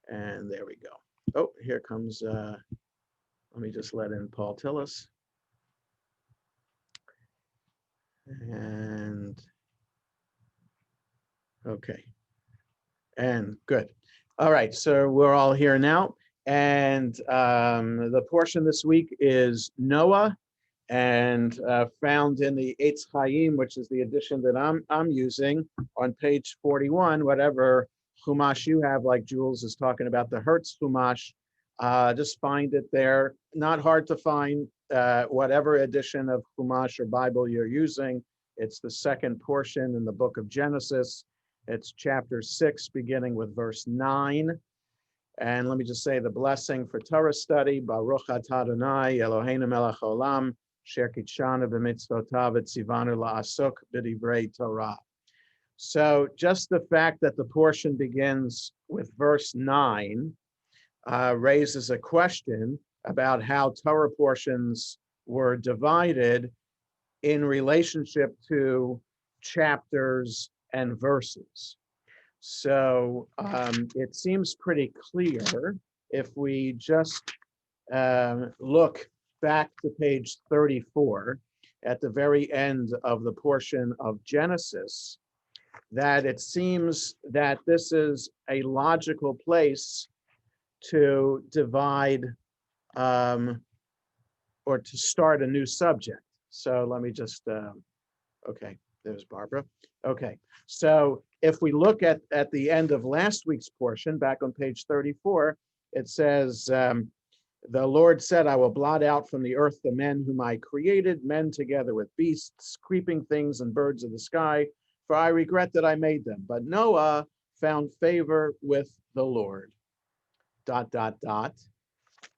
And there we go. Oh, here comes, let me just let in Paul Tillis. And, okay. And good. All right, so we're all here now. And the portion this week is Noah, and found in the Eitz Chaim, which is the edition that I'm using on page 41, whatever Chumash you have, like Jules is talking about the Hertz Chumash, just find it there. Not hard to find, whatever edition of Chumash or Bible you're using. It's the second portion in the book of Genesis. It's chapter 6, beginning with verse 9. And let me just say the blessing for Torah study. Baruch atah Adonai Eloheinu melech haolam, asher kitshanu b'mitzvotav v'tzivanu la'asok b'divrei Torah. So just the fact that the portion begins with verse 9 raises a question about how Torah portions were divided in relationship to chapters and verses. So it seems pretty clear if we just look back to page 34 at the very end of the portion of Genesis, that it seems that this is a logical place to divide or to start a new subject. So let me just, okay, there's Barbara. Okay, so if we look at the end of last week's portion, back on page 34, it says, the Lord said, I will blot out from the earth the men whom I created, men together with beasts, creeping things and birds of the sky, for I regret that I made them. But Noah found favor with the Lord. ...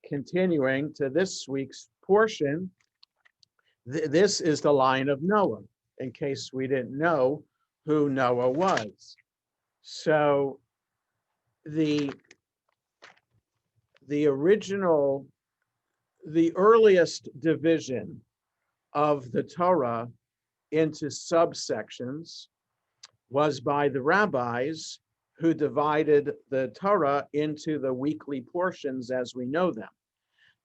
Continuing to this week's portion, this is the line of Noah, in case we didn't know who Noah was. So the earliest division of the Torah into subsections was by the rabbis, who divided the Torah into the weekly portions as we know them.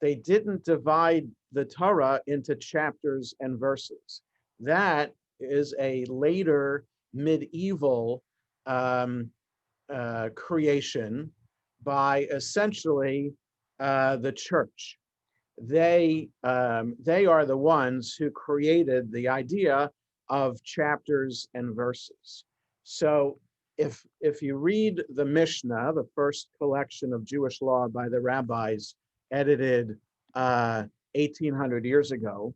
They didn't divide the Torah into chapters and verses. That is a later medieval creation by essentially the church. They are the ones who created the idea of chapters and verses. So if you read the Mishnah, the first collection of Jewish law by the rabbis, edited 1800 years ago,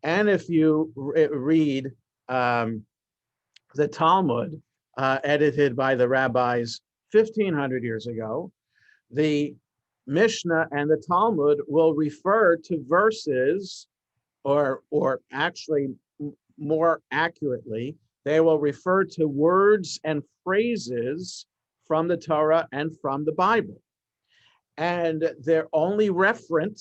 and if you read the Talmud, edited by the rabbis 1500 years ago, the Mishnah and the Talmud will refer to verses, or actually more accurately, they will refer to words and phrases from the Torah and from the Bible. And their only referent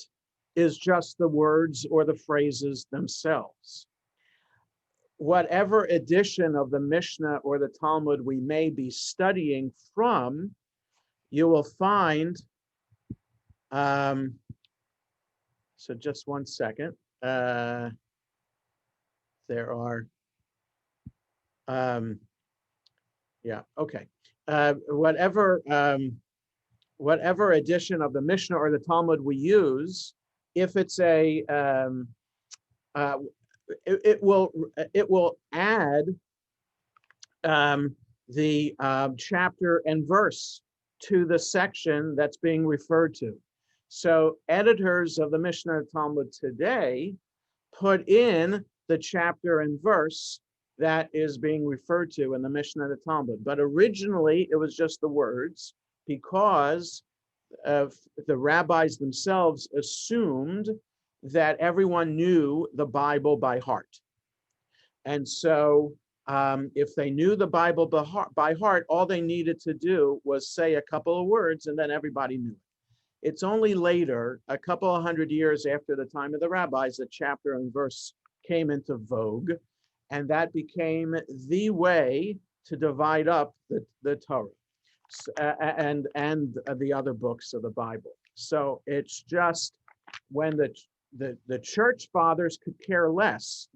is just the words or the phrases themselves. Whatever edition of the Mishnah or the Talmud we may be studying from, you will find, so just one second, there are, yeah, okay. Whatever edition of the Mishnah or the Talmud we use, if it's a, it will add the chapter and verse to the section that's being referred to. So editors of the Mishnah and Talmud today put in the chapter and verse that is being referred to in the Mishnah and the Talmud. But originally it was just the words, because of the rabbis themselves assumed that everyone knew the Bible by heart. And so if they knew the Bible by heart, all they needed to do was say a couple of words and then everybody knew it. It's only later, a couple of hundred years after the time of the rabbis, that chapter and verse came into vogue, and that became the way to divide up the Torah. and the other books of the Bible. So it's just when the church fathers could care less.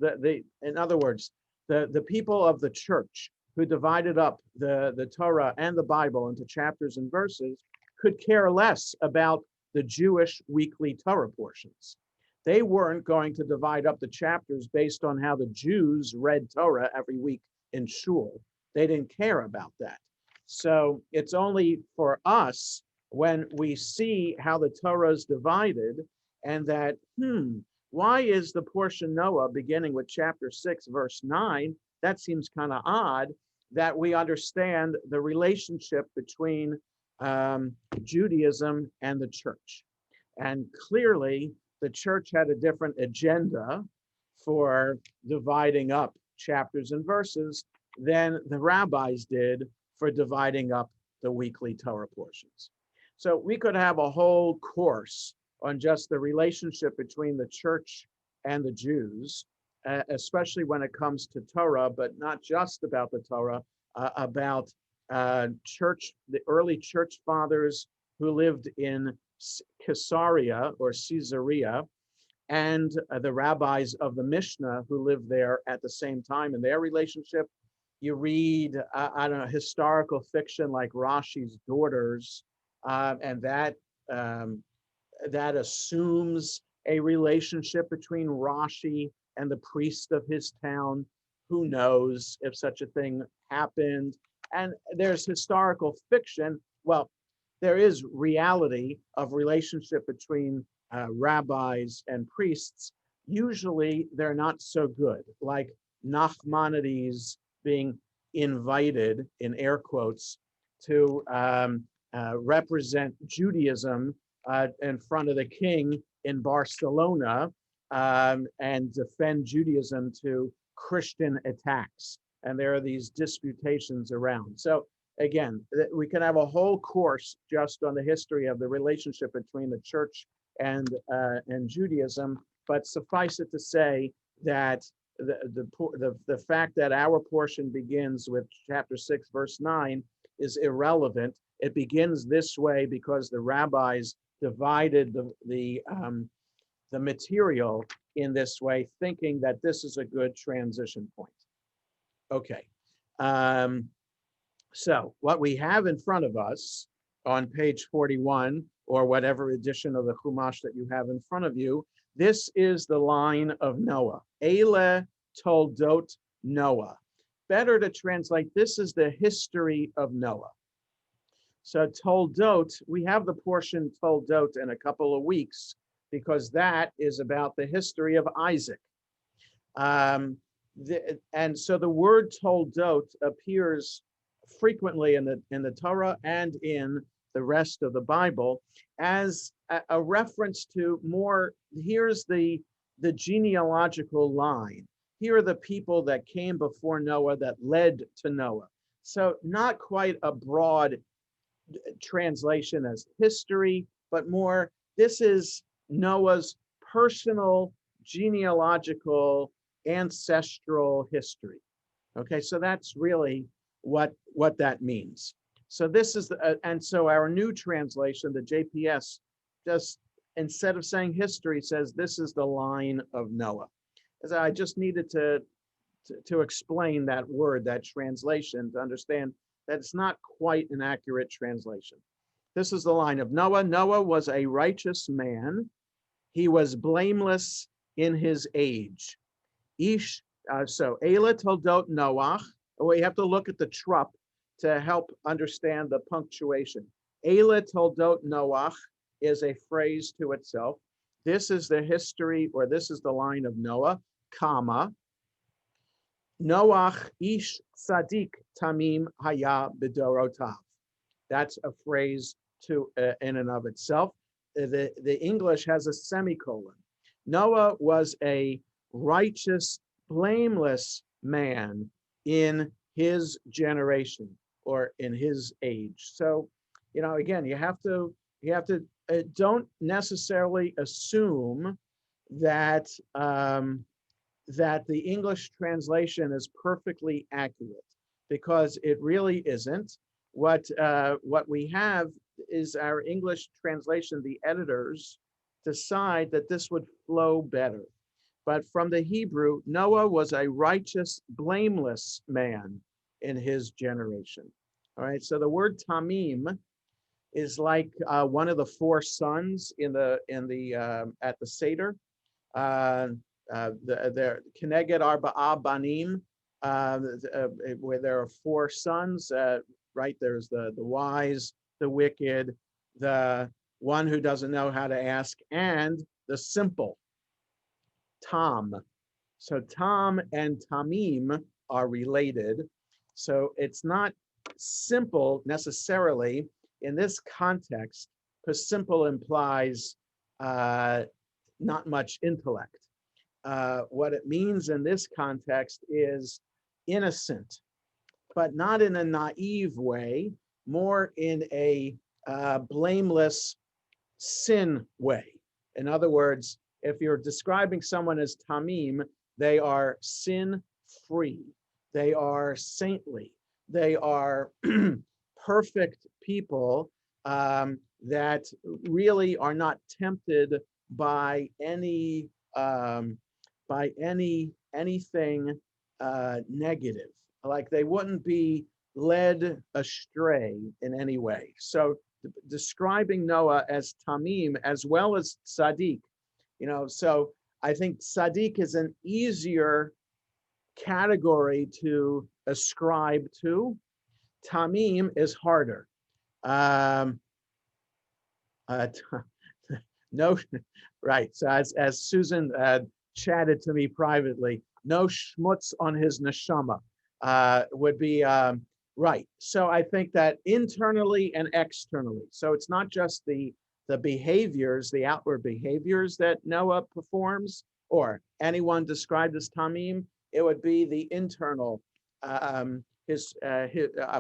In other words, the people of the church who divided up the Torah and the Bible into chapters and verses could care less about the Jewish weekly Torah portions. They weren't going to divide up the chapters based on how the Jews read Torah every week in shul. They didn't care about that. So it's only for us when we see how the Torah is divided and that, why is the portion Noah beginning with chapter 6, verse 9? That seems kind of odd, that we understand the relationship between Judaism and the church. And clearly, the church had a different agenda for dividing up chapters and verses than the rabbis did for dividing up the weekly Torah portions. So we could have a whole course on just the relationship between the church and the Jews, especially when it comes to Torah, but not just about the Torah, about the early church fathers who lived in Caesarea or Caesarea, and the rabbis of the Mishnah who lived there at the same time in their relationship. You read, I don't know, historical fiction like Rashi's Daughters, and that assumes a relationship between Rashi and the priest of his town. Who knows if such a thing happened? And there's historical fiction. Well, there is reality of relationship between rabbis and priests. Usually they're not so good, like Nachmanides being invited, in air quotes, to represent Judaism in front of the king in Barcelona and defend Judaism to Christian attacks. And there are these disputations around. So again, we can have a whole course just on the history of the relationship between the church and Judaism, but suffice it to say that the fact that our portion begins with chapter 6, verse 9 is irrelevant. It begins this way because the rabbis divided the material in this way, thinking that this is a good transition point. Okay. So what we have in front of us on page 41, or whatever edition of the Chumash that you have in front of you, this is the line of Noah. Eile Toldot Noah. Better to translate, this is the history of Noah. So Toldot, we have the portion Toldot in a couple of weeks, because that is about the history of Isaac. And so the word Toldot appears frequently in the Torah and in the rest of the Bible as a reference to more, here's the genealogical line. Here are the people that came before Noah that led to Noah. So not quite a broad translation as history, but more, this is Noah's personal genealogical ancestral history. Okay, so that's really what that means. So this is and so our new translation, the JPS, just instead of saying history, says this is the line of Noah. As I just needed to explain that word, that translation, to understand that it's not quite an accurate translation. This is the line of Noah. Noah was a righteous man. He was blameless in his age. So Eile Toldot Noach. We have to look at the trup to help understand the punctuation. Eile Toldot Noach is a phrase to itself. This is the history, or this is the line of Noah, comma. Noach ish tzadik tamim haya b'dorotav. That's a phrase to in and of itself. The English has a semicolon. Noah was a righteous, blameless man in his generation or in his age. So, again, you have to don't necessarily assume that that the English translation is perfectly accurate, because it really isn't. what we have is our English translation. The editors decide that this would flow better. But from the Hebrew, Noah was a righteous, blameless man in his generation. All right, so the word tamim is like one of the four sons in the at the Seder. The Keneged Arba'a Banim, where there are four sons. Right, there's the wise, the wicked, the one who doesn't know how to ask, and the simple. Tam. So Tam and Tamim are related. So it's not simple necessarily in this context, because simple implies not much intellect. What it means in this context is innocent, but not in a naive way, more in a blameless sin way. In other words, if you're describing someone as tamim, they are sin-free, they are saintly, they are perfect people that really are not tempted by anything negative. Like they wouldn't be led astray in any way. So describing Noah as tamim as well as tzaddik, so I think tzaddik is an easier category to ascribe to. Tamim is harder. No, right. So as Susan chatted to me privately, no schmutz on his neshama would be right. So I think that internally and externally. So it's not just the behaviors, the outward behaviors that Noah performs, or anyone described as tamim. It would be the internal, a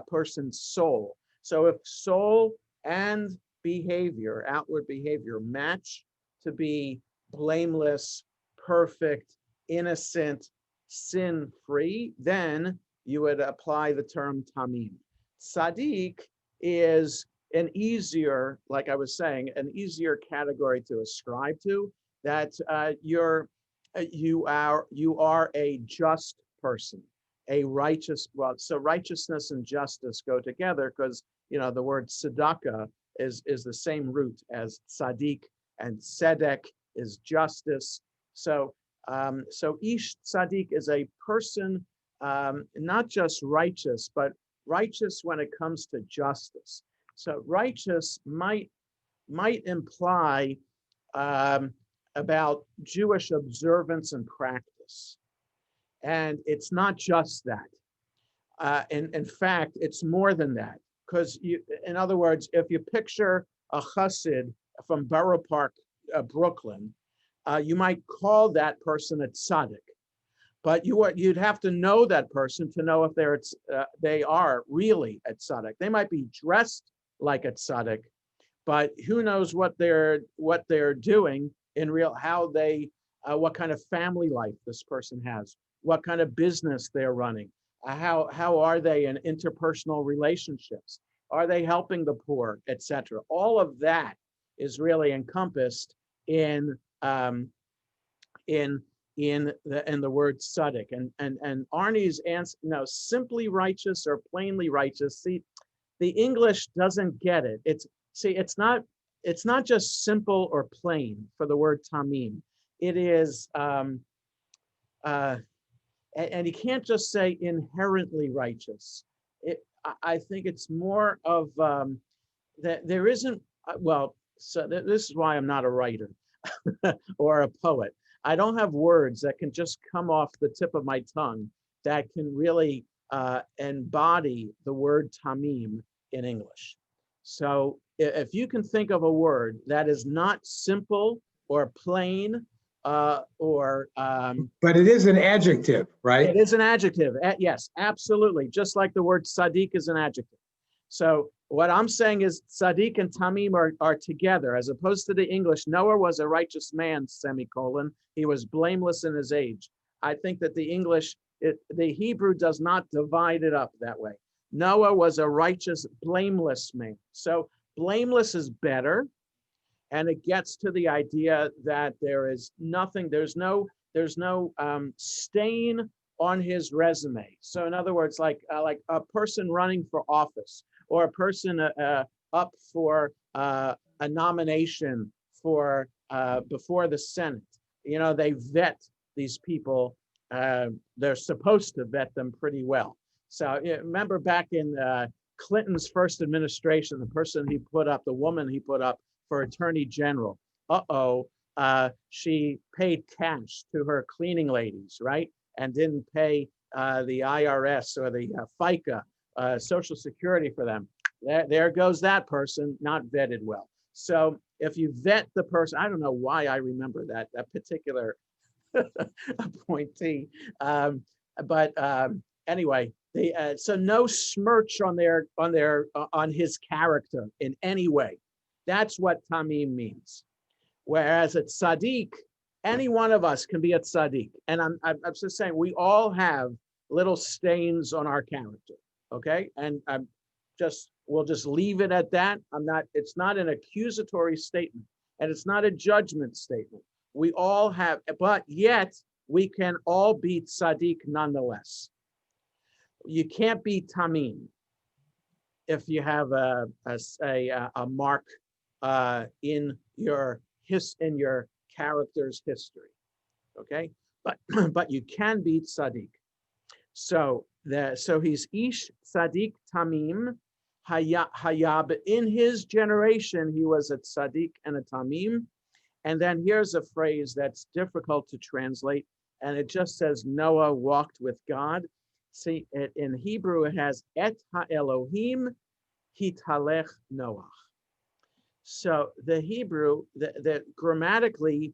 person's soul. So if soul and behavior, outward behavior, match to be blameless, perfect, innocent, sin-free, then you would apply the term tamim. Tzaddik is an easier, like I was saying, an easier category to ascribe to, that you are a just person, a righteous. Well, so righteousness and justice go together because the word tzedakah is the same root as tzaddik, and tzedek is justice. So ish tzaddik is a person not just righteous, but righteous when it comes to justice. So righteous might imply about Jewish observance and practice, and it's not just that. In fact, it's more than that, because in other words, if you picture a chassid from Borough Park, Brooklyn, you might call that person a tzaddik. But you'd have to know that person to know if they are really a tzaddik. They might be dressed like a tzaddik, but who knows what they're doing in real, what kind of family life this person has, what kind of business they're running, how are they in interpersonal relationships, are they helping the poor, etc. All of that is really encompassed in the word tzaddik, and Arnie's answer, simply righteous or plainly righteous. See, the English doesn't get it. It's not just simple or plain for the word tamim. It is, and you can't just say inherently righteous. I think it's more of that there isn't. So this is why I'm not a writer or a poet. I don't have words that can just come off the tip of my tongue that can really embody the word tamim in English. So if you can think of a word that is not simple or plain but it is an adjective, right? It is an adjective. Yes, absolutely. Just like the word tzaddik is an adjective. So what I'm saying is tzaddik and tamim are together, as opposed to the English. Noah was a righteous man, semicolon. He was blameless in his age. I think that the Hebrew does not divide it up that way. Noah was a righteous, blameless man. So blameless is better. And it gets to the idea that there is nothing, there's no stain on his resume. So in other words, like a person running for office, or a person up for a nomination for before the Senate. You know, they vet these people. They're supposed to vet them pretty well. So remember back in Clinton's first administration, the person he put up, the woman he put up for Attorney General. She paid cash to her cleaning ladies, right? And didn't pay the IRS or the FICA, Social Security for them. There goes that person, not vetted well. So if you vet the person, I don't know why I remember that particular appointee, but anyway, so no smirch on his character in any way. That's what tamim means. Whereas at tzaddik, any one of us can be a tzaddik. And I'm just saying, we all have little stains on our character, okay? And we'll just leave it at that. It's not an accusatory statement, and it's not a judgment statement. We all have, but yet we can all be tzaddik nonetheless. You can't be tamim if you have a mark in your character's history, okay? But you can be tzaddik. So he's ish tzaddik tamim hayab. In his generation, he was a tzaddik and a tamim. And then here's a phrase that's difficult to translate, and it just says Noah walked with God. See, in Hebrew it has et ha-Elohim hitalech Noach. So the Hebrew, that grammatically,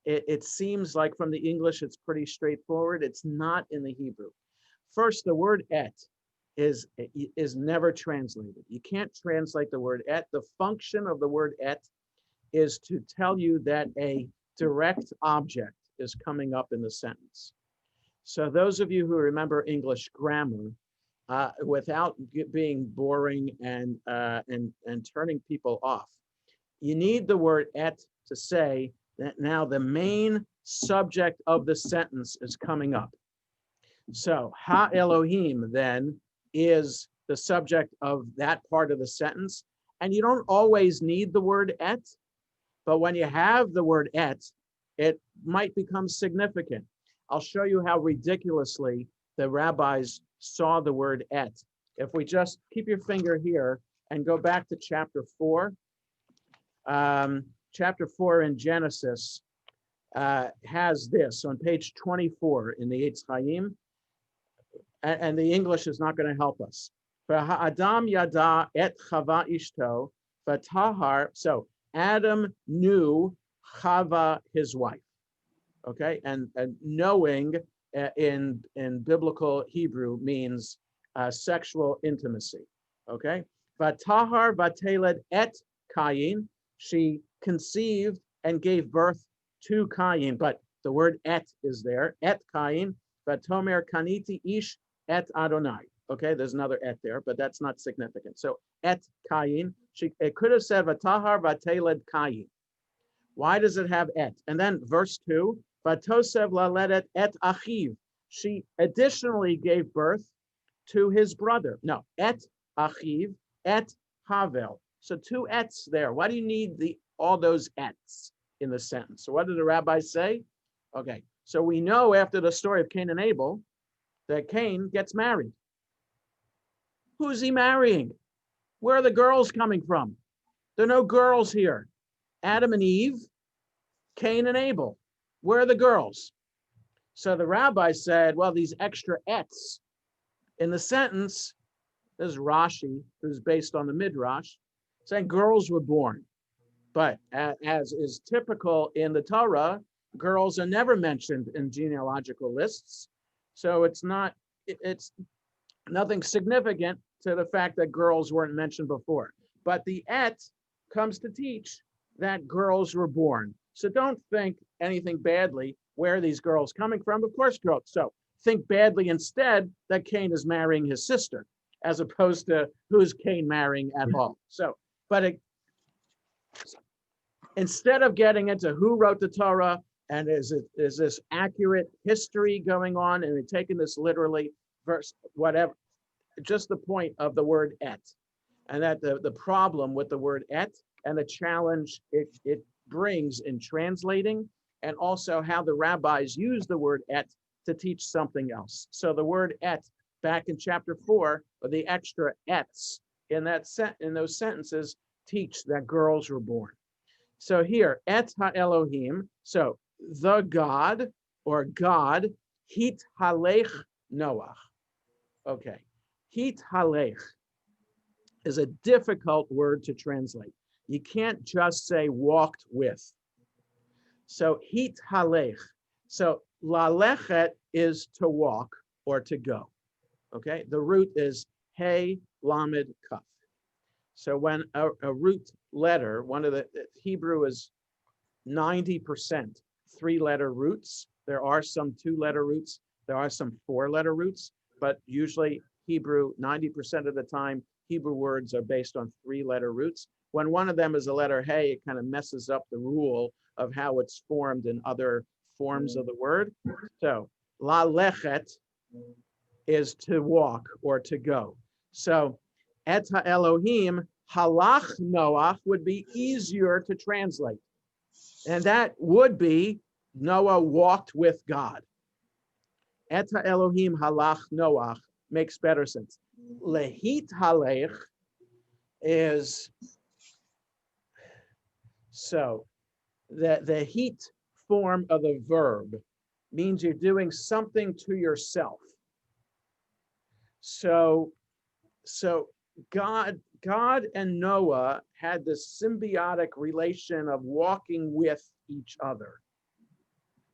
it seems like from the English it's pretty straightforward. It's not in the Hebrew. First, the word et is never translated. You can't translate the word et. The function of the word et is to tell you that a direct object is coming up in the sentence. So those of you who remember English grammar, without being boring and turning people off, you need the word et to say that now the main subject of the sentence is coming up. So ha-Elohim then is the subject of that part of the sentence. And you don't always need the word et, but when you have the word et, it might become significant. I'll show you how ridiculously the rabbis saw the word et. If we just keep your finger here and go back to chapter 4, chapter 4 in Genesis has this on page 24 in the Eitz Chaim, and the English is not going to help us. Adam yada et Chava ishto v'tahar. So Adam knew Chava, his wife. Okay, and knowing in biblical Hebrew means sexual intimacy. Okay, v'tahar v'teled et Kayin. She conceived and gave birth to Kayin, but the word et is there. Et Kayin, v'tomer kaniti ish et Adonai. Okay, there's another et there, but that's not significant. So et Kayin, it could have said v'tahar v'teled Kayin. Why does it have et? And then verse 2, v'tosev laledet et achiv. She additionally gave birth to his brother. No, et achiv, et havel. So two ets there. Why do you need all those ets in the sentence? So what did the rabbis say? Okay, so we know after the story of Cain and Abel that Cain gets married. Who's he marrying? Where are the girls coming from? There are no girls here. Adam and Eve, Cain and Abel. Where are the girls? So the rabbi said, well, these extra ets in the sentence, there's Rashi, who's based on the Midrash, saying girls were born. But as is typical in the Torah, girls are never mentioned in genealogical lists. So it's nothing significant to the fact that girls weren't mentioned before. But the et comes to teach that girls were born. So don't think anything badly. Where are these girls coming from? Of course, girls. So think badly instead that Cain is marrying his sister. as opposed to who's Cain marrying at all. So, but instead of getting into who wrote the Torah and is this accurate history going on and we're taking this literally, verse whatever, just the point of the word et, and that the problem with the word et and the challenge it brings in translating, and also how the rabbis use the word et to teach something else. So the word et back in chapter 4, or the extra ets in those sentences teach that girls were born. So here, et ha-Elohim, so the God, or God, hit halech Noach. Okay, hit halech is a difficult word to translate. You can't just say walked with. So hit halech. So lalechet is to walk or to go. Okay, the root is hey lamed kaf. So when a root letter, one of the Hebrew is 90% 3-letter roots. There are some 2-letter roots. There are some 4-letter roots, but usually Hebrew, 90% of the time, Hebrew words are based on 3-letter roots. When one of them is a letter hey, it kind of messes up the rule of how it's formed in other forms of the word. So la lechet is to walk or to go. So et ha-Elohim halach Noach would be easier to translate. And that would be Noah walked with God. Et ha-Elohim halach Noach makes better sense. Lehit halech is, so the heat form of the verb means you're doing something to yourself. So God and Noah had this symbiotic relation of walking with each other.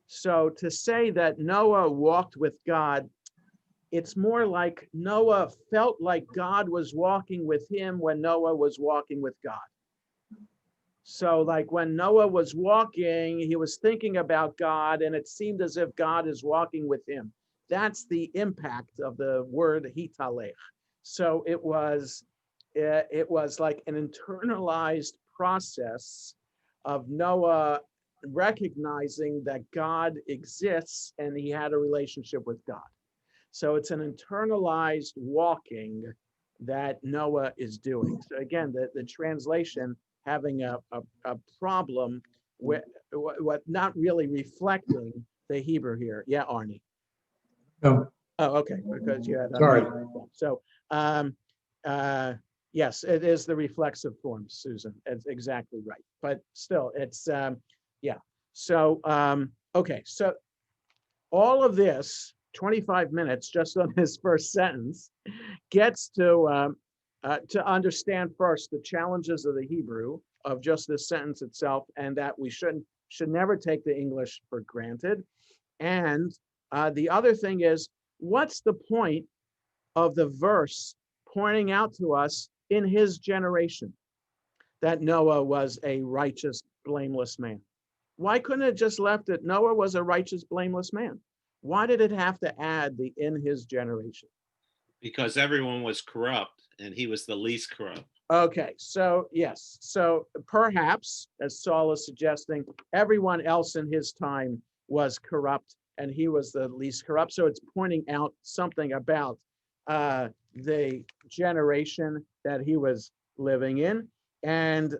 So to say that Noah walked with God, it's more like Noah felt like God was walking with him when Noah was walking with God. So like when Noah was walking, he was thinking about God, and it seemed as if God is walking with him. That's the impact of the word hitalech. So it was like an internalized process of Noah recognizing that God exists and he had a relationship with God. So it's an internalized walking that Noah is doing. So again, the translation having a problem with what not really reflecting the Hebrew here. Yeah, Arnie. No. Oh, okay, because you had. Sorry. So, yes, it is the reflexive form, Susan. It's exactly right. But still, it's yeah. So, okay, so all of this 25 minutes just on this first sentence gets to understand first the challenges of the Hebrew of just this sentence itself, and that we should never take the English for granted. And the other thing is, what's the point of the verse pointing out to us in his generation that Noah was a righteous, blameless man? Why couldn't it just left it Noah was a righteous, blameless man? Why did it have to add the in his generation? Because everyone was corrupt and he was the least corrupt. Okay, so yes, so perhaps, as Saul is suggesting, everyone else in his time was corrupt and he was the least corrupt. So it's pointing out something about the generation that he was living in. And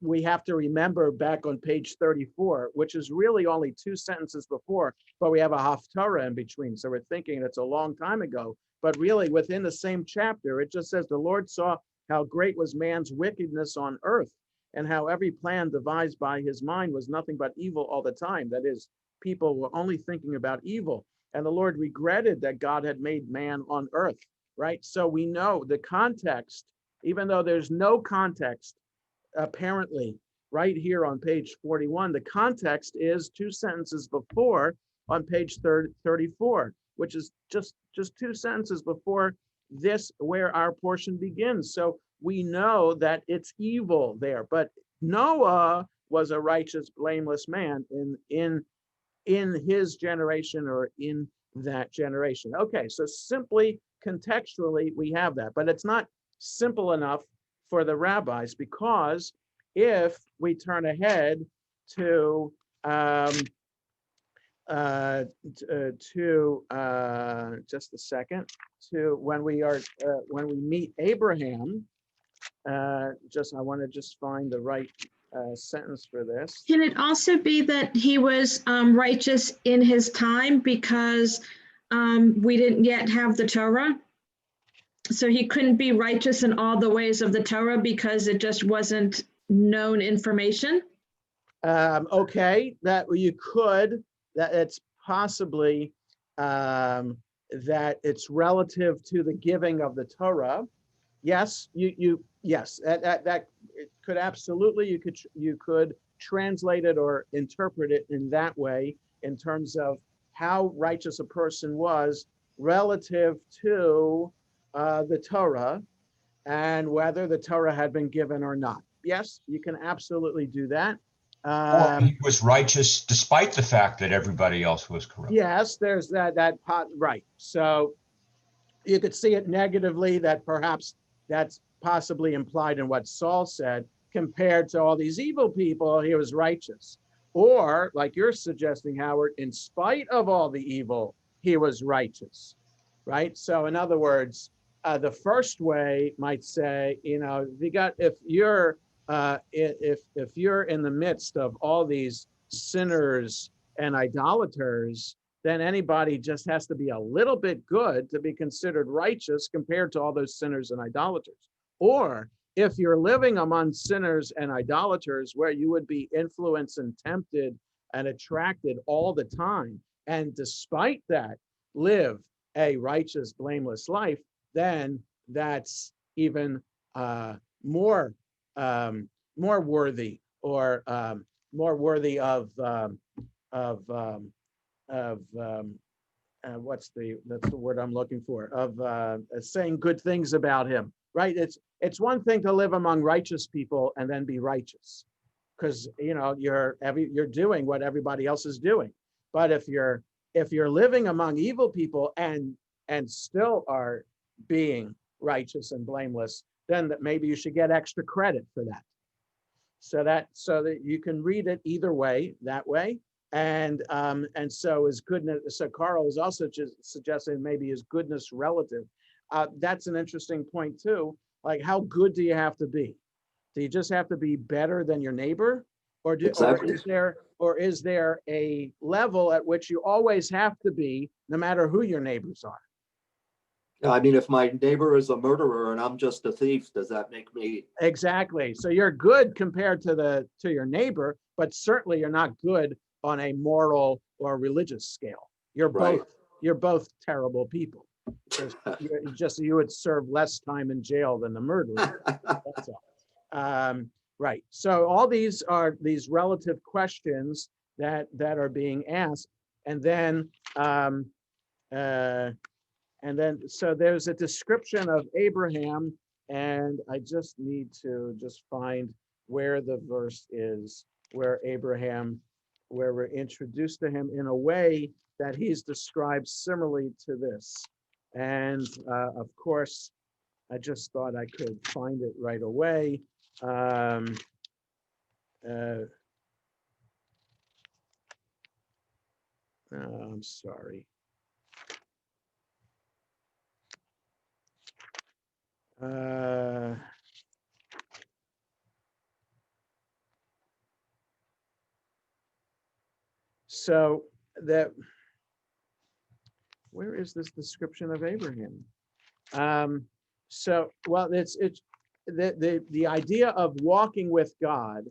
we have to remember back on page 34, which is really only 2 sentences before, but we have a haftarah in between. So we're thinking it's a long time ago, but really within the same chapter, it just says the Lord saw how great was man's wickedness on earth and how every plan devised by his mind was nothing but evil all the time. That is, people were only thinking about evil. And the Lord regretted that God had made man on earth, right? So we know the context, even though there's no context, apparently, right here on page 41, the context is 2 sentences before on page 34, which is just 2 sentences before this, where our portion begins. So we know that it's evil there, but Noah was a righteous, blameless man in his generation or in that generation. Okay, so simply contextually, we have that, but it's not simple enough for the rabbis, because if we turn ahead to just a second, to when we meet Abraham, I want to just find the right sentence for this. Can it also be that he was righteous in his time because we didn't yet have the Torah? So he couldn't be righteous in all the ways of the Torah because it just wasn't known information? Okay, that you could, that it's possibly that it's relative to the giving of the Torah. Yes, yes, that it could absolutely, you could translate it or interpret it in that way, in terms of how righteous a person was relative to the Torah, and whether the Torah had been given or not. Yes, you can absolutely do that. Or he was righteous despite the fact that everybody else was corrupt. Yes, there's that pot, right. So you could see it negatively, that perhaps that's possibly implied in what Saul said, compared to all these evil people, he was righteous. Or, like you're suggesting, Howard, in spite of all the evil, he was righteous, right? So in other words, the first way might say, if you're in the midst of all these sinners and idolaters, then anybody just has to be a little bit good to be considered righteous compared to all those sinners and idolaters. Or if you're living among sinners and idolaters, where you would be influenced and tempted and attracted all the time, and despite that live a righteous, blameless life, then that's even more worthy, or more worthy of that's the word I'm looking for, of saying good things about him, right? It's one thing to live among righteous people and then be righteous, because you're doing what everybody else is doing. But if you're living among evil people and still are being righteous and blameless, then that maybe you should get extra credit for that. So that you can read it either way, that way. And so is goodness. So Carl is also just suggesting maybe is goodness relative. That's an interesting point too. Like, how good do you have to be? Do you just have to be better than your neighbor, or is there a level at which you always have to be, no matter who your neighbors are? I mean, if my neighbor is a murderer and I'm just a thief, does that make me? Exactly. So you're good compared to your neighbor, but certainly you're not good on a moral or religious scale. You're both terrible people. You would serve less time in jail than the murderer. That's all. Right. So all these are these relative questions that are being asked, and then so there's a description of Abraham, and I just need to find where the verse is, where we're introduced to him in a way that he's described similarly to this. And of course, I just thought I could find it right away. I'm sorry. So that, where is this description of Abraham? So, well, it's the idea of walking with God,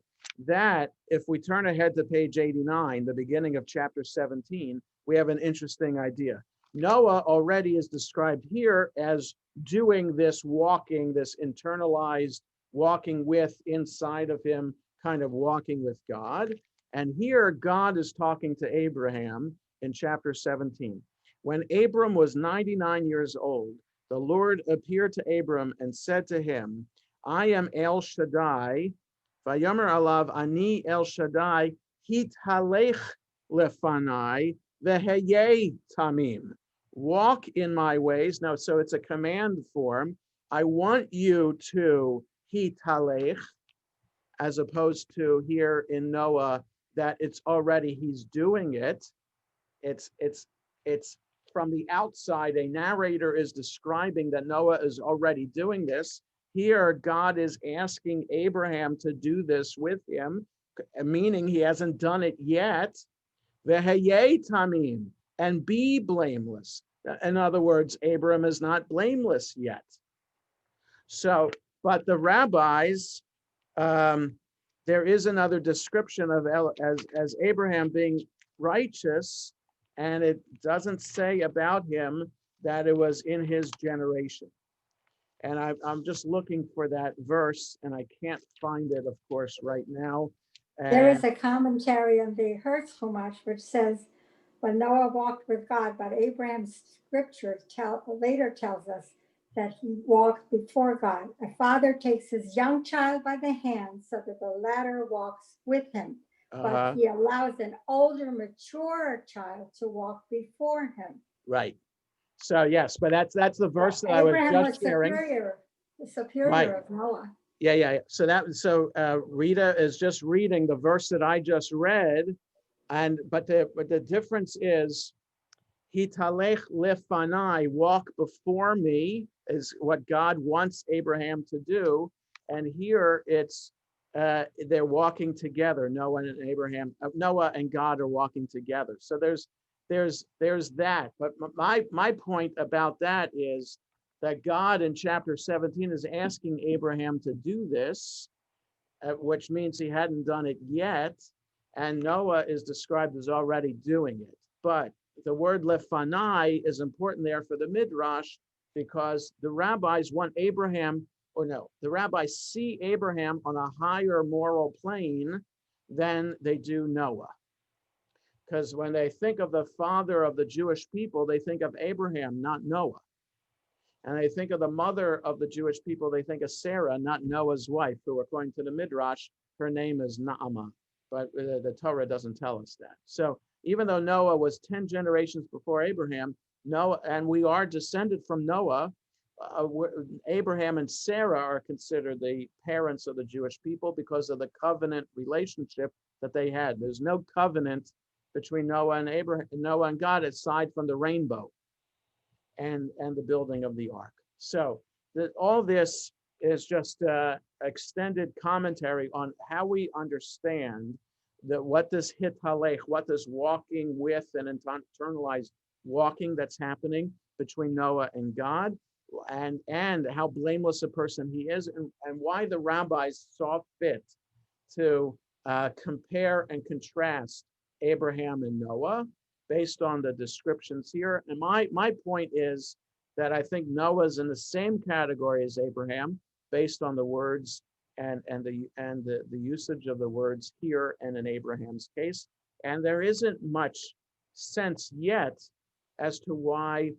that if we turn ahead to page 89, the beginning of chapter 17, we have an interesting idea. Noah already is described here as doing this walking, this internalized walking with, inside of him, kind of walking with God. And here God is talking to Abraham in chapter 17. When Abram was 99 years old, the Lord appeared to Abram and said to him, I am El Shaddai, Vayomer alav ani El Shaddai, hithalech lefanai veheye tamim. walk in my ways. Now, so it's a command form. I want you to hitalech, as opposed to here in Noah that it's already he's doing it. It's from the outside. A narrator is describing that Noah is already doing this. Here, God is asking Abraham to do this with him, meaning he hasn't done it yet. Veheye tamim, and be blameless. In other words, Abraham is not blameless yet. So, but the rabbis, there is another description of as Abraham being righteous, and it doesn't say about him that it was in his generation. And I'm just looking for that verse, and I can't find it, of course, right now. There is a commentary on the Hertz Chumash which says, when Noah walked with God, but Abraham's scripture later tells us that he walked before God. A father takes his young child by the hand so that the latter walks with him, but he allows an older, mature child to walk before him. Right. So yes, but that's the verse that I was just sharing. The superior of Noah. Yeah. So Rita is just reading the verse that I just read, but the difference is, hitalech lefanai, walk before me, is what God wants Abraham to do, and here it's they're walking together. Noah and God are walking together. So there's that. But my point about that is that God in chapter 17 is asking Abraham to do this, which means he hadn't done it yet, and Noah is described as already doing it. But the word lefanai is important there for the Midrash, because the rabbis the rabbis see Abraham on a higher moral plane than they do Noah. Because when they think of the father of the Jewish people, they think of Abraham, not Noah. And they think of the mother of the Jewish people, they think of Sarah, not Noah's wife, who according to the Midrash, her name is Naamah. But the Torah doesn't tell us that. So even though Noah was 10 generations before Abraham, Noah, and we are descended from Noah, Abraham and Sarah are considered the parents of the Jewish people because of the covenant relationship that they had. There's no covenant between Noah and God aside from the rainbow and the building of the ark. So all this is just extended commentary on how we understand that what this hitalech, what this walking with and internalized walking that's happening between Noah and God, and how blameless a person he is, and why the rabbis saw fit to compare and contrast Abraham and Noah based on the descriptions here. And my point is that I think Noah's in the same category as Abraham based on the words and the usage of the words here and in Abraham's case. And there isn't much sense yet as to why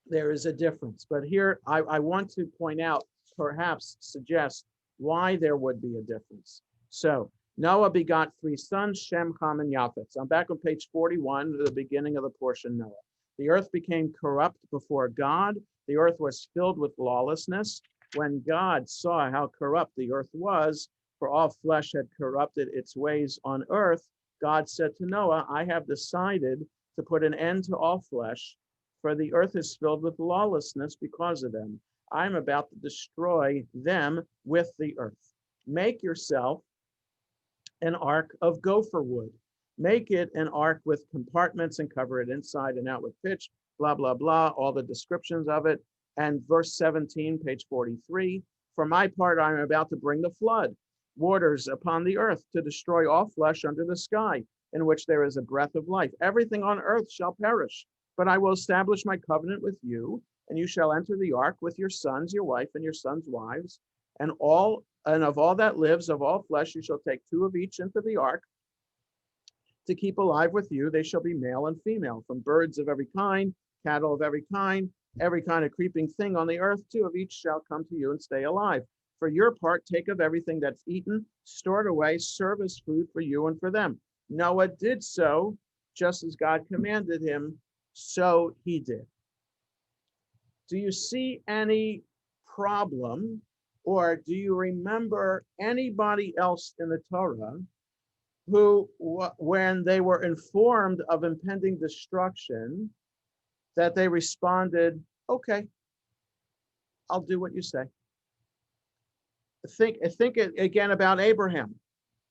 there is a difference. But here I want to point out, perhaps suggest why there would be a difference. So Noah begot 3 sons, Shem, Ham, and Japheth. So I'm back on page 41, the beginning of the portion Noah. The earth became corrupt before God. The earth was filled with lawlessness. When God saw how corrupt the earth was, for all flesh had corrupted its ways on earth, God said to Noah, I have decided to put an end to all flesh, for the earth is filled with lawlessness because of them. I'm about to destroy them with the earth. Make yourself an ark of gopher wood. Make it an ark with compartments and cover it inside and out with pitch, blah, blah, blah, all the descriptions of it. And verse 17, page 43, for my part, I am about to bring the flood, waters upon the earth to destroy all flesh under the sky, in which there is a breath of life. Everything on earth shall perish, but I will establish my covenant with you, and you shall enter the ark with your sons, your wife, and your sons' wives, and of all that lives, of all flesh, you shall take 2 of each into the ark to keep alive with you. They shall be male and female, from birds of every kind, cattle of every kind of creeping thing on the earth, 2 of each shall come to you and stay alive. For your part, take of everything that's eaten, store it away, serve as food for you and for them. Noah did so, just as God commanded him So he did. Do you see any problem, or do you remember anybody else in the Torah who, when they were informed of impending destruction, that they responded, okay, I'll do what you say? Think again about Abraham.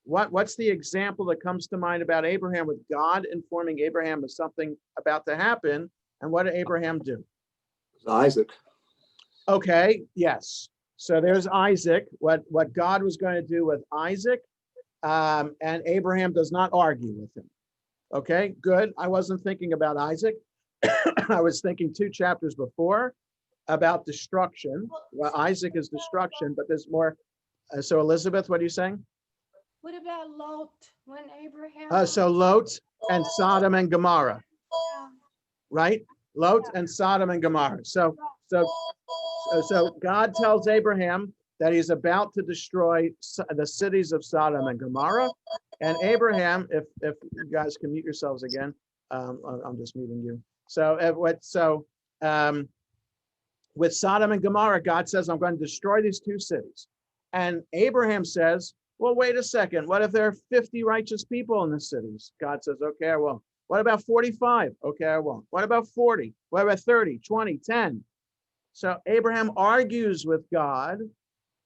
What's the example that comes to mind about Abraham, with God informing Abraham of something about to happen? And what did Abraham do? Isaac. Okay, yes. So there's Isaac, what God was going to do with Isaac, and Abraham does not argue with him. Okay, good. I wasn't thinking about Isaac. I was thinking 2 chapters before about destruction. Well, Isaac is destruction, but there's more. So Elizabeth, what are you saying? What about Lot when Abraham? So Lot and Sodom and Gomorrah, right? Lot and Sodom and Gomorrah. So God tells Abraham that he's about to destroy the cities of Sodom and Gomorrah. And Abraham, if you guys can mute yourselves again, I'm just muting you. So with Sodom and Gomorrah, God says, I'm going to destroy these 2 cities. And Abraham says, well, wait a second. What if there are 50 righteous people in the cities? God says, okay, I won't. What about 45? Okay, I won't. What about 40? What about 30, 20, 10? So Abraham argues with God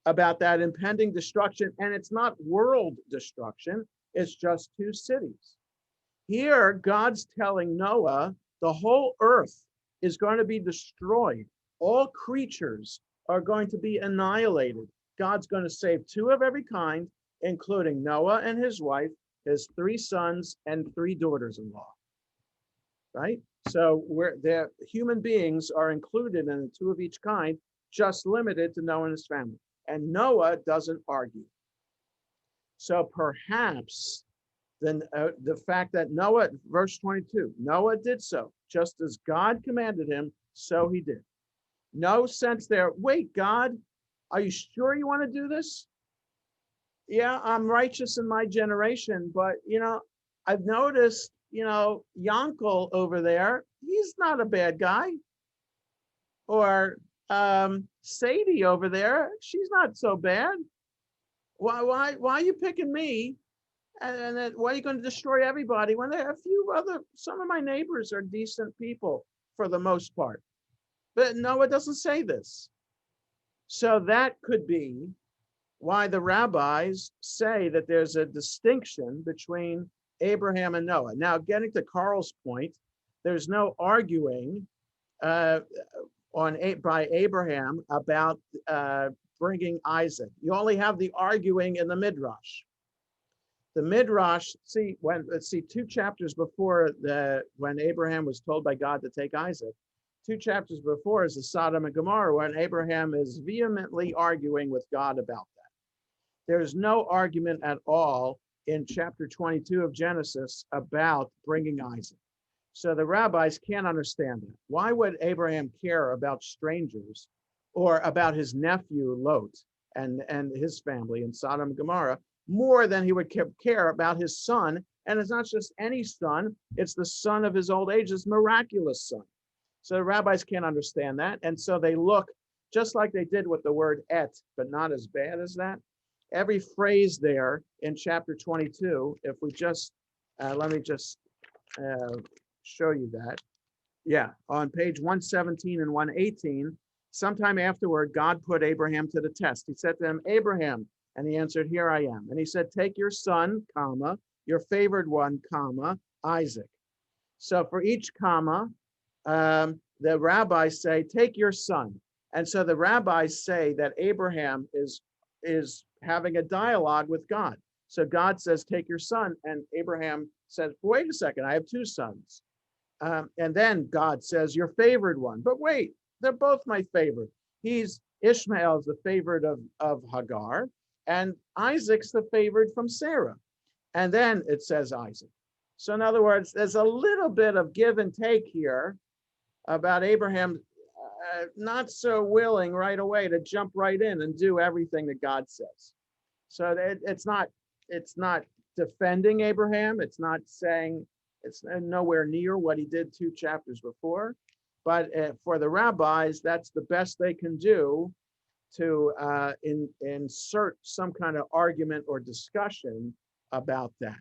about that impending destruction, and it's not world destruction, it's just 2 cities. Here, God's telling Noah the whole earth is going to be destroyed. All creatures are going to be annihilated. God's going to save 2 of every kind, including Noah and his wife, his 3 sons and 3 daughters-in-law. Right? So the human beings are included in the 2 of each kind, just limited to Noah and his family. And Noah doesn't argue. So perhaps then the fact that Noah, verse 22, Noah did so, just as God commanded him, so he did. No sense there, wait, God, are you sure you want to do this? Yeah, I'm righteous in my generation, but, I've noticed, Yankel over there, he's not a bad guy. Or Sadie over there, she's not so bad. Why are you picking me? And then why are you going to destroy everybody when there are some of my neighbors are decent people for the most part. But no, it doesn't say this. So that could be why the rabbis say that there's a distinction between Abraham and Noah. Now, getting to Carl's point, there's no arguing by Abraham about bringing Isaac. You only have the arguing in the Midrash. The Midrash, 2 chapters before when Abraham was told by God to take Isaac, 2 chapters before is the Sodom and Gomorrah, when Abraham is vehemently arguing with God about that. There's no argument at all in chapter 22 of Genesis about bringing Isaac. So the rabbis can't understand that. Why would Abraham care about strangers or about his nephew Lot and his family in Sodom and Gomorrah more than he would care about his son? And it's not just any son, it's the son of his old age, his miraculous son. So the rabbis can't understand that. And so they look just like they did with the word et, but not as bad as that. Every phrase there in chapter 22, if we just, let me just show you that. Yeah, on page 117 and 118, sometime afterward, God put Abraham to the test. He said to him, Abraham, and he answered, here I am. And he said, take your son, comma, your favored one, comma, Isaac. So for each comma, the rabbis say, take your son. And so the rabbis say that Abraham is having a dialogue with God. So God says, take your son. And Abraham says, wait a second, I have 2 sons. And then God says, your favored one. But wait, they're both my favorite. Ishmael is the favorite of Hagar, and Isaac's the favorite from Sarah. And then it says Isaac. So in other words, there's a little bit of give and take here about Abraham not so willing right away to jump right in and do everything that God says. So it's not defending Abraham. It's not saying It's nowhere near what he did 2 chapters before. But for the rabbis, that's the best they can do to insert some kind of argument or discussion about that.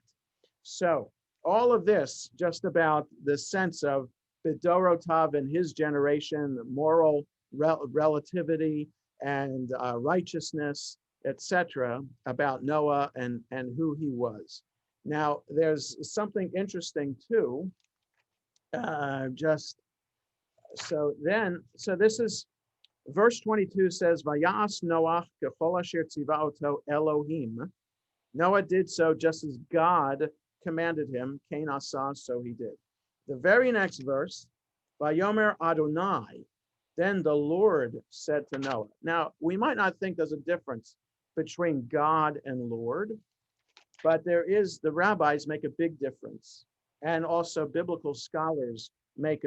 So all of this just about the sense of Bidorotav and his generation, moral relativity and righteousness, etc., about Noah and who he was. Now, there's something interesting too. So this is verse 22 says, Vayas Noach kechol asher tziva oto Elohim. Noah did so just as God commanded him. Cain asah, so he did. The very next verse, Vayomer Adonai, then the Lord said to Noah. Now, we might not think there's a difference between God and Lord, but there is, the rabbis make a big difference. And also biblical scholars make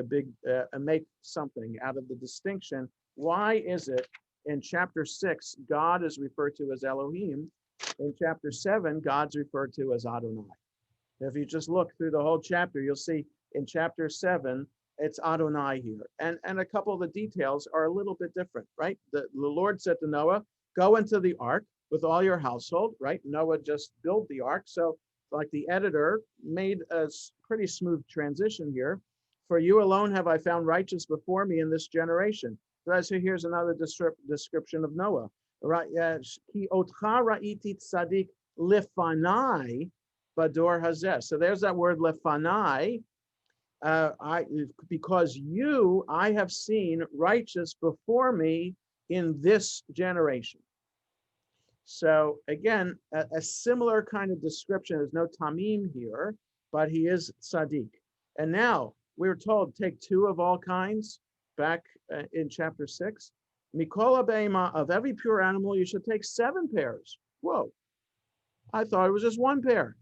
something out of the distinction. Why is it in chapter 6, God is referred to as Elohim? In chapter 7, God's referred to as Adonai. If you just look through the whole chapter, you'll see in chapter 7, it's Adonai here. And a couple of the details are a little bit different, right? The Lord said to Noah, go into the ark with all your household, right? Noah just built the ark. So like the editor made a pretty smooth transition here. For you alone have I found righteous before me in this generation. So here's another description of Noah. Right? Ki otcha ra'iti tzadik lefanai bador hazeh. So there's that word lefanai. Because you, I have seen righteous before me in this generation. So again, a similar kind of description. There's no tamim here, but he is tzaddik. And now we were told, take 2 of all kinds, back in chapter 6. Mikola beima, of every pure animal, you should take 7 pairs. Whoa, I thought it was just 1 pair.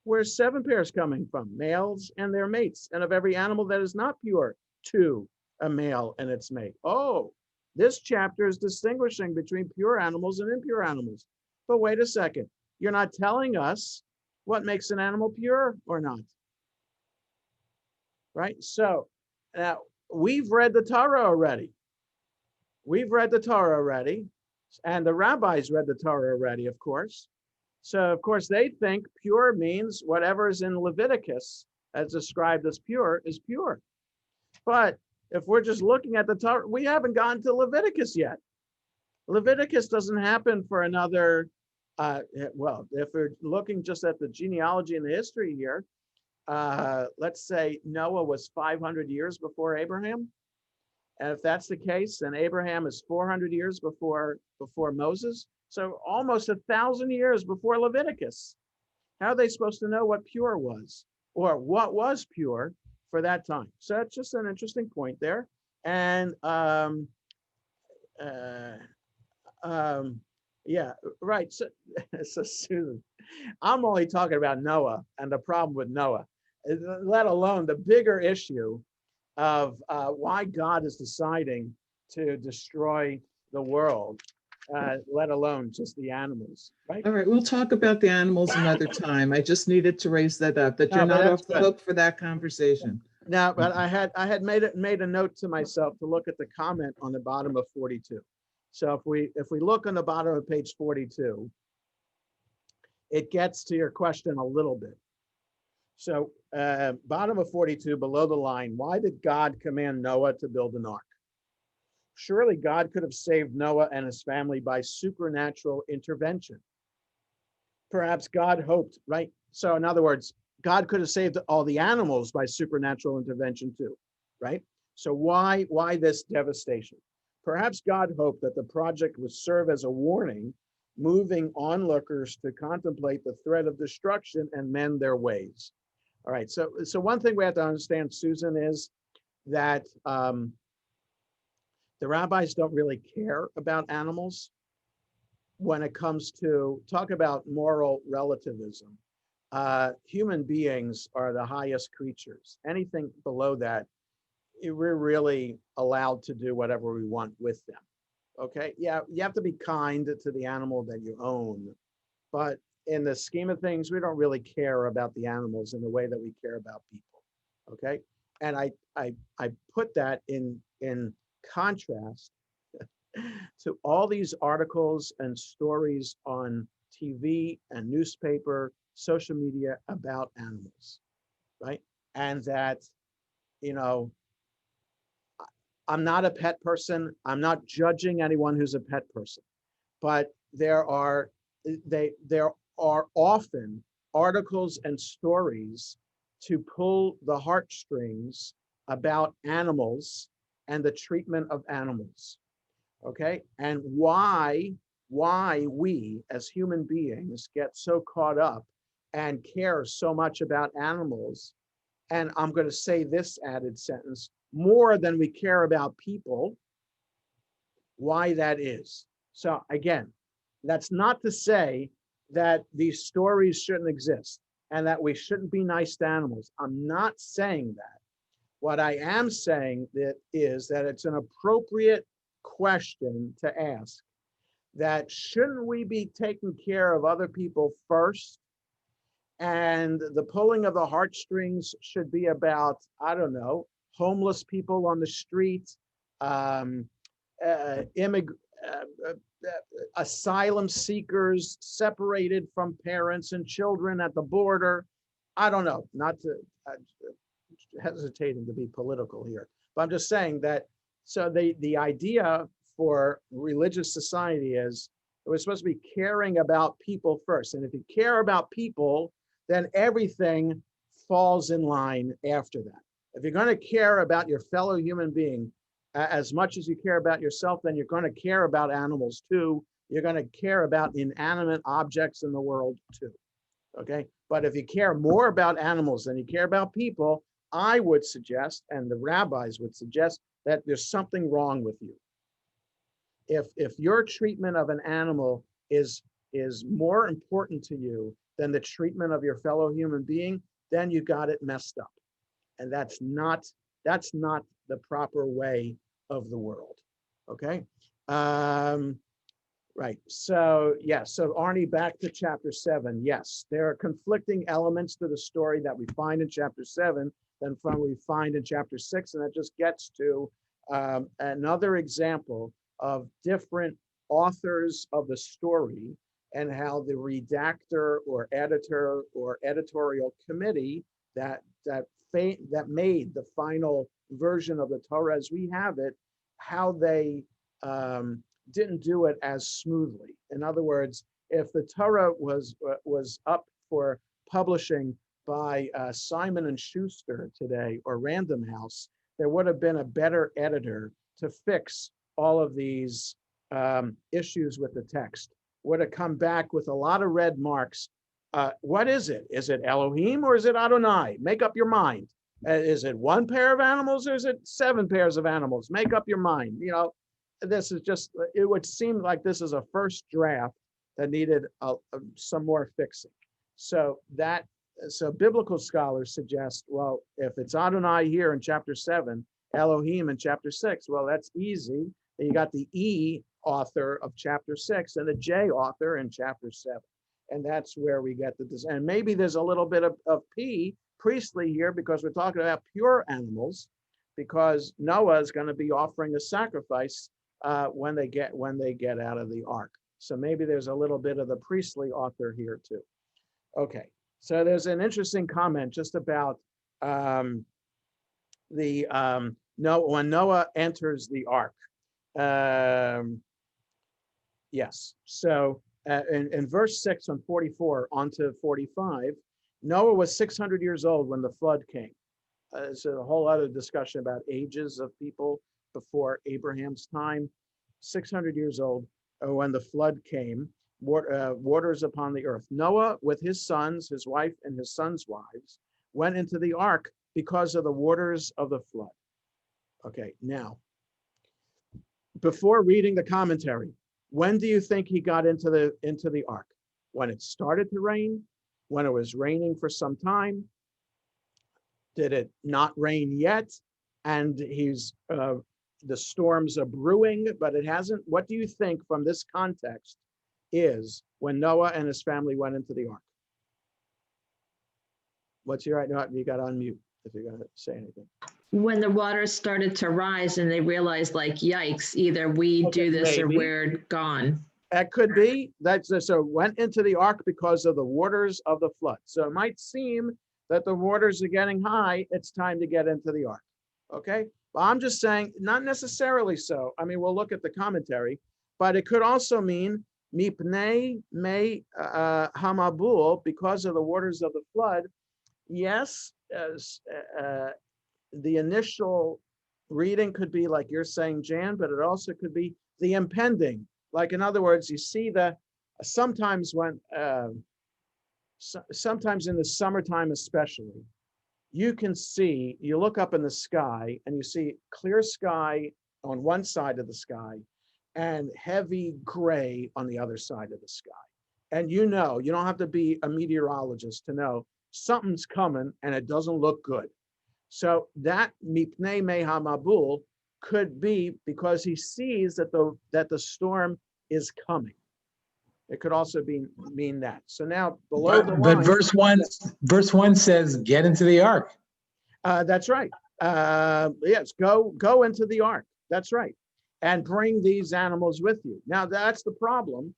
Where's 7 pairs coming from? Males and their mates. And of every animal that is not pure, 2, a male and its mate. Oh, this chapter is distinguishing between pure animals and impure animals. But wait a second, you're not telling us what makes an animal pure or not. Right? So now we've read the Torah already. We've read the Torah already, and the rabbis read the Torah already, of course. So, of course, they think pure means whatever is in Leviticus as described as pure is pure. But if we're just looking at the Torah, we haven't gotten to Leviticus yet. Leviticus doesn't happen for another, well, if we're looking just at the genealogy and the history here, let's say Noah was 500 years before Abraham. And if that's the case, then Abraham is 400 years before Moses. So almost 1,000 years before Leviticus. How are they supposed to know what pure was or what was pure for that time? So that's just an interesting point there. And yeah, right. So Susan, I'm only talking about Noah and the problem with Noah, let alone the bigger issue of why God is deciding to destroy the world, let alone just the animals, right? All right, we'll talk about the animals another time. I just needed to raise that up, that you're not off the hook for that conversation. Now, but I had made a note to myself to look at the comment on the bottom of 42. So if we look on the bottom of page 42, it gets to your question a little bit. So bottom of 42, below the line, why did God command Noah to build an ark? Surely God could have saved Noah and his family by supernatural intervention. Perhaps God hoped, right? So in other words, God could have saved all the animals by supernatural intervention too, right? So why this devastation? Perhaps God hoped that the project would serve as a warning, moving onlookers to contemplate the threat of destruction and mend their ways. All right, so one thing we have to understand, Susan, is that the rabbis don't really care about animals when it comes to talk about moral relativism. Human beings are the highest creatures. Anything below that, we're really allowed to do whatever we want with them. Okay, yeah, you have to be kind to the animal that you own, but in the scheme of things, we don't really care about the animals in the way that we care about people. Okay. And I put that in contrast to all these articles and stories on TV and newspaper, social media about animals, right? And that, you know, I'm not a pet person. I'm not judging anyone who's a pet person, but there are often articles and stories to pull the heartstrings about animals and the treatment of animals. Okay, and why we as human beings get so caught up and care so much about animals. And I'm going to say this added sentence, more than we care about people, why that is. So again, that's not to say that these stories shouldn't exist and that we shouldn't be nice to animals. I'm not saying that. What I am saying that is that it's an appropriate question to ask, that shouldn't we be taking care of other people first? And the pulling of the heartstrings should be about, I don't know, homeless people on the street, asylum seekers separated from parents and children at the border. I don't know, not to hesitating to be political here, but I'm just saying that. So the idea for religious society is we're supposed to be caring about people first. And if you care about people, then everything falls in line after that. If you're going to care about your fellow human being as much as you care about yourself, then you're going to care about animals too. You're going to care about inanimate objects in the world too. Okay. But if you care more about animals than you care about people, I would suggest, and the rabbis would suggest, that there's something wrong with you. If your treatment of an animal is more important to you than the treatment of your fellow human being, then you got it messed up. And that's not the proper way of the world. Okay. Right. So yes. So Arnie, back to chapter 7. Yes, there are conflicting elements to the story that we find in chapter 7 than we find in chapter 6, and that just gets to another example of different authors of the story and how the redactor or editor or editorial committee that made the final version of the Torah as we have it, how they didn't do it as smoothly. In other words, if the Torah was up for publishing by Simon and Schuster today or Random House, there would have been a better editor to fix all of these issues with the text. Would have come back with a lot of red marks. What is it? Is it Elohim or is it Adonai? Make up your mind. Is it one pair of animals or is it 7 pairs of animals? Make up your mind. You know, this is just, it would seem like this is a first draft that needed some more fixing. So biblical scholars suggest, well, if it's Adonai here in chapter 7, Elohim in chapter 6, well, that's easy. And you got the E author of chapter 6 and the J author in chapter 7. And that's where we get the, and maybe there's a little bit of priestly here because we're talking about pure animals, because Noah is going to be offering a sacrifice when they get out of the ark. So maybe there's a little bit of the priestly author here too. Okay, so there's an interesting comment just about when Noah enters the ark. Yes, so in verse 6 on 44 onto 45, Noah was 600 years old when the flood came. It's a whole other discussion about ages of people before Abraham's time. 600 years old when the flood came, waters upon the earth. Noah with his sons, his wife, and his sons' wives went into the ark because of the waters of the flood. Okay, now, before reading the commentary, when do you think he got into the ark? When it started to rain? When it was raining for some time? Did it not rain yet? And the storms are brewing, but it hasn't. What do you think from this context is when Noah and his family went into the ark? What's your right now? You got on mute. if you're gonna say anything. When the waters started to rise and they realized like, yikes, either we Okay, do this or maybe. we're gone. That could be. So went into the ark because of the waters of the flood. So it might seem that the waters are getting high. It's time to get into the ark. Okay. Well, I'm just saying, not necessarily so. I mean, we'll look at the commentary, but it could also mean mipnei me hamabul, because of the waters of the flood. Yes, as the initial reading could be like you're saying, Jan, but it also could be the impending. Like, in other words, you see that sometimes when, sometimes in the summertime especially, you can see, you look up in the sky and you see clear sky on one side of the sky and heavy gray on the other side of the sky. And you know, you don't have to be a meteorologist to know something's coming and it doesn't look good. So that mipnei me hamabul could be because he sees that the storm is coming. It could also mean that. So now below the line, But verse one says, get into the ark. That's right. Yes, go into the ark. That's right. And bring these animals with you. Now that's the problem.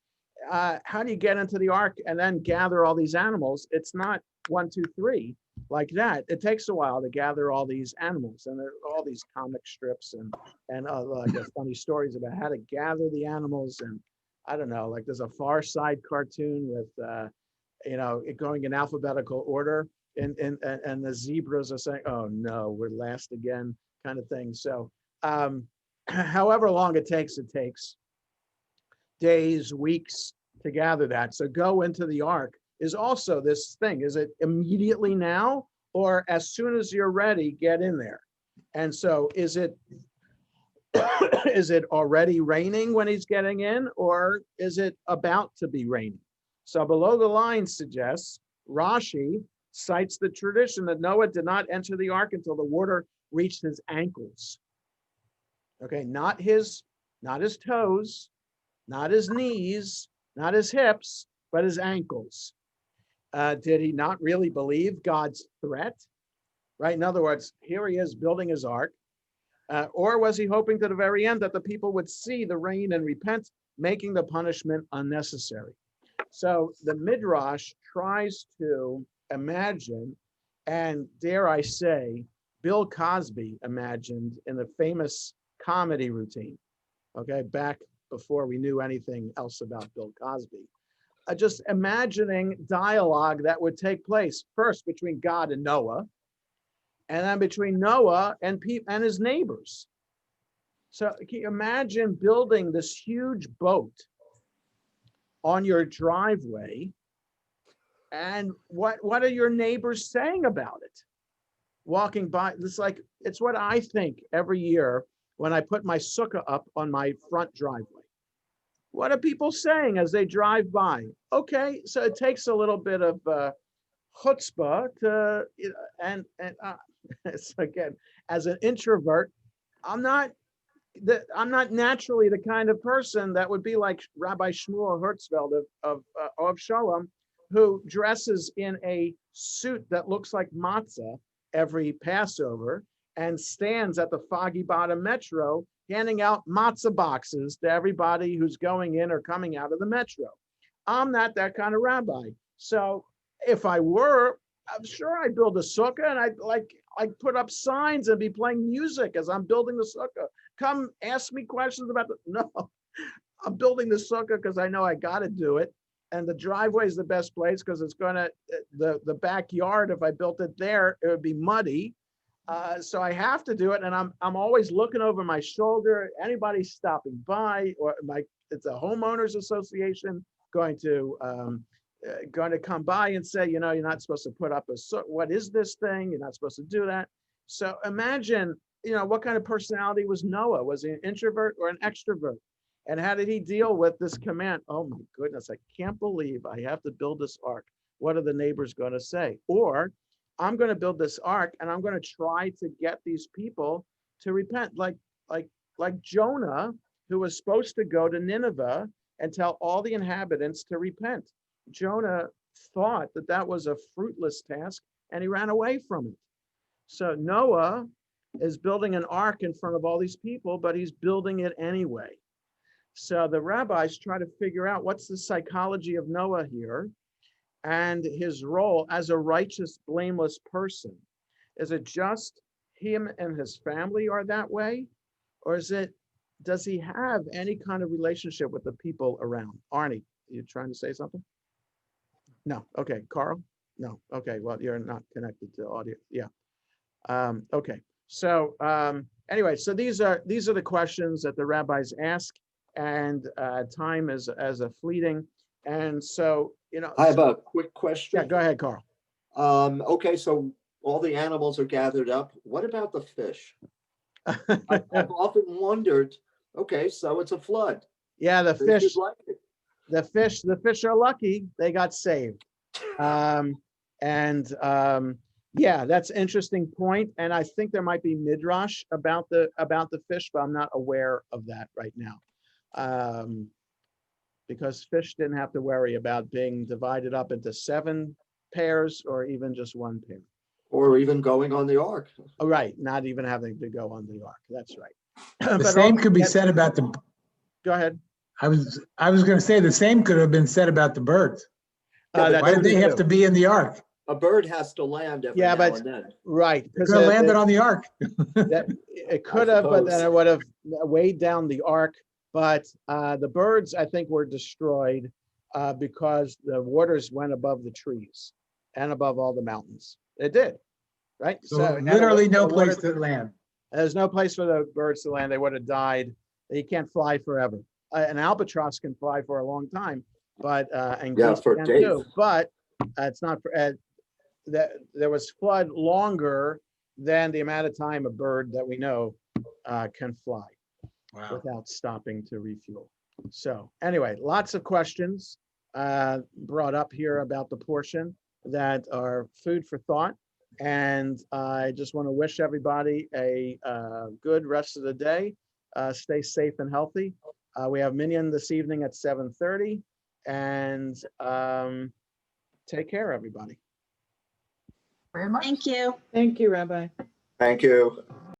How do you get into the ark and then gather all these animals? It's not 1, 2, 3 like that. It takes a while to gather all these animals, and there are all these comic strips and like funny stories about how to gather the animals. And I don't know, like there's a Far Side cartoon with it going in alphabetical order, and the zebras are saying, "Oh no, we're last again," kind of thing. So, however long it takes days, weeks to gather that. So go into the ark is also this thing. Is it immediately now, or as soon as you're ready, get in there? And so is it is it already raining when he's getting in, or is it about to be raining? So below the line suggests, Rashi cites the tradition that Noah did not enter the ark until the water reached his ankles. Okay, not his toes, not his knees, not his hips, but his ankles. Did he not really believe God's threat? Right? In other words, here he is building his ark. Or was he hoping to the very end that the people would see the rain and repent, making the punishment unnecessary? So the Midrash tries to imagine, and dare I say, Bill Cosby imagined in the famous comedy routine, okay, back before we knew anything else about Bill Cosby. Just imagining dialogue that would take place first between God and Noah, and then between Noah and his neighbors. So can you imagine building this huge boat on your driveway, and what are your neighbors saying about it? Walking by, it's what I think every year when I put my sukkah up on my front driveway. What are people saying as they drive by? Okay, so it takes a little bit of chutzpah to, and so again, as an introvert, I'm not naturally the kind of person that would be like Rabbi Shmuel Herzfeld of Shalom, who dresses in a suit that looks like matzah every Passover and stands at the Foggy Bottom Metro handing out matzah boxes to everybody who's going in or coming out of the metro. I'm not that kind of rabbi. So if I were, I'm sure I'd build a sukkah, and I'd put up signs and be playing music as I'm building the sukkah. Come ask me questions about no, I'm building the sukkah because I know I got to do it. And the driveway is the best place because it's going to, the backyard, if I built it there, it would be muddy. So I have to do it. And I'm always looking over my shoulder. Anybody stopping by, or it's a homeowners association going to come by and say, you're not supposed to put up what is this thing? You're not supposed to do that. So imagine, what kind of personality was Noah? Was he an introvert or an extrovert? And how did he deal with this command? Oh my goodness, I can't believe I have to build this ark. What are the neighbors going to say? Or I'm going to build this ark and I'm going to try to get these people to repent. Like Jonah, who was supposed to go to Nineveh and tell all the inhabitants to repent. Jonah thought that was a fruitless task and he ran away from it. So Noah is building an ark in front of all these people, but he's building it anyway. So the rabbis try to figure out what's the psychology of Noah here and his role as a righteous, blameless person. Is it just him and his family are that way? Or does he have any kind of relationship with the people around? Arnie, you trying to say something? No. Okay. Carl? No. Okay. Well, you're not connected to audio. Yeah. Okay. So anyway, so these are the questions that the rabbis ask, and time is as a fleeting. And so, I have a quick question. Yeah, go ahead, Carl. Okay, so all the animals are gathered up. What about the fish? I've often wondered, okay, so it's a flood. Yeah, the Fish fish, is like it. the fish are lucky. They got saved. Yeah, that's an interesting point. And I think there might be midrash about the fish, but I'm not aware of that right now. Because fish didn't have to worry about being divided up into 7 pairs or even just 1 pair. Or even going on the ark. Oh, right, not even having to go on the ark. That's right. The same could be said about the. Go ahead. I was going to say the same could have been said about the birds. Why did they have to be in the ark? A bird has to land every now and then. Right. Because they landed on the ark. It could have, but then it would have weighed down the ark. But the birds, I think, were destroyed because the waters went above the trees and above all the mountains. It did, right? So literally no place to land. There's no place for the birds to land. They would have died. They can't fly forever. An albatross can fly for a long time, but and yeah, for days. Too, but it's not for. There was flood longer than the amount of time a bird that we know can fly. Wow. Without stopping to refuel. So anyway, lots of questions brought up here about the portion that are food for thought. And I just want to wish everybody a good rest of the day. Stay safe and healthy. We have Minyan this evening at 7:30. And take care, everybody. Thank you. Thank you, Rabbi. Thank you.